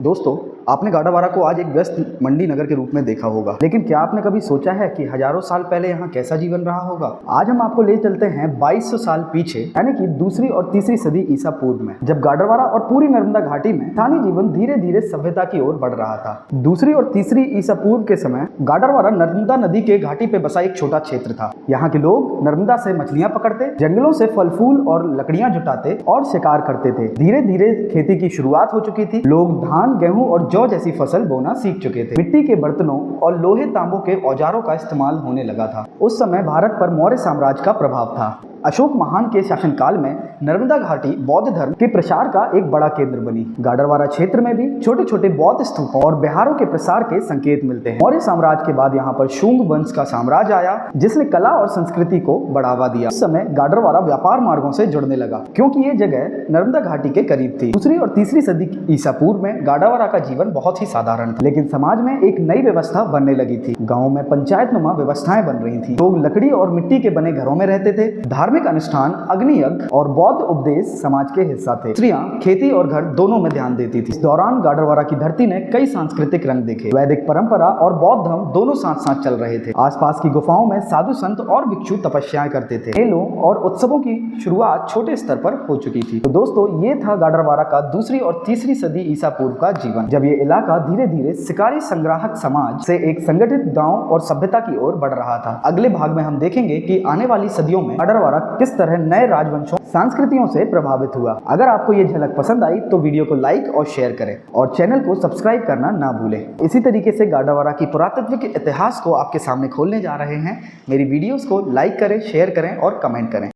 दोस्तों, आपने गाडावारा को आज एक व्यस्त मंडी नगर के रूप में देखा होगा, लेकिन क्या आपने कभी सोचा है कि हजारों साल पहले यहाँ कैसा जीवन रहा होगा? आज हम आपको ले चलते हैं 2200 साल पीछे, यानी कि दूसरी और तीसरी सदी ईसा पूर्व में, जब गाडरवारा और पूरी नर्मदा घाटी में स्थानीय जीवन धीरे धीरे सभ्यता की ओर बढ़ रहा था। दूसरी और तीसरी ईसा पूर्व के समय गाडरवारा नर्मदा नदी के घाटी पे बसा एक छोटा क्षेत्र था। यहाँ के लोग नर्मदा से मछलियां पकड़ते, जंगलों से फल फूल और लकड़ियां जुटाते और शिकार करते थे। धीरे धीरे खेती की शुरुआत हो चुकी थी। लोग धान, गेहूं और जौ जैसी फसल बोना सीख चुके थे। मिट्टी के बर्तनों और लोहे तांबों के औजारों का इस्तेमाल होने लगा था। उस समय भारत पर मौर्य साम्राज्य का प्रभाव था। अशोक महान के शासनकाल में नर्मदा घाटी बौद्ध धर्म के प्रसार का एक बड़ा केंद्र बनी। गाडरवारा क्षेत्र में भी छोटे छोटे बौद्ध स्तूपों और बिहारों के प्रसार के संकेत मिलते हैं। मौर्य साम्राज्य के बाद यहाँ पर शुंग वंश का साम्राज्य आया, जिसने कला और संस्कृति को बढ़ावा दिया। उस समय गाडरवारा व्यापार मार्गों से जुड़ने लगा, क्योंकि ये जगह नर्मदा घाटी के करीब थी। दूसरी और तीसरी सदी ईसा पूर्व में गाडरवारा का जीवन बहुत ही साधारण था, लेकिन समाज में एक नई व्यवस्था बनने लगी थी। गाँव में पंचायतनुमा व्यवस्थाएं बन रही थी। लोग लकड़ी और मिट्टी के बने घरों में रहते थे। धार्मिक अनुष्ठान, अग्नि यज्ञ और बौद्ध उपदेश समाज के हिस्सा थे। स्त्रियां खेती और घर दोनों में ध्यान देती थी। इस दौरान गाडरवारा की धरती ने कई सांस्कृतिक रंग देखे। वैदिक परंपरा और बौद्ध धर्म दोनों साथ साथ चल रहे थे। आसपास की गुफाओं में साधु संत और भिक्षु तपस्याएं करते थे। मेलों और उत्सवों की शुरुआत छोटे स्तर पर हो चुकी थी। तो दोस्तों, ये था गाडरवारा का दूसरी और तीसरी सदी ईसा पूर्व का जीवन, जब ये इलाका धीरे धीरे शिकारी संग्राहक समाज से एक संगठित गाँव और सभ्यता की ओर बढ़ रहा था। अगले भाग में हम देखेंगे कि आने वाली सदियों में गाडरवारा किस तरह नए राजवंशों, संस्कृतियों से प्रभावित हुआ। अगर आपको ये झलक पसंद आई तो वीडियो को लाइक और शेयर करें और चैनल को सब्सक्राइब करना ना भूलें। इसी तरीके से गाडरवारा की पुरातत्व के इतिहास को आपके सामने खोलने जा रहे हैं। मेरी वीडियोस को लाइक करें, शेयर करें और कमेंट करें।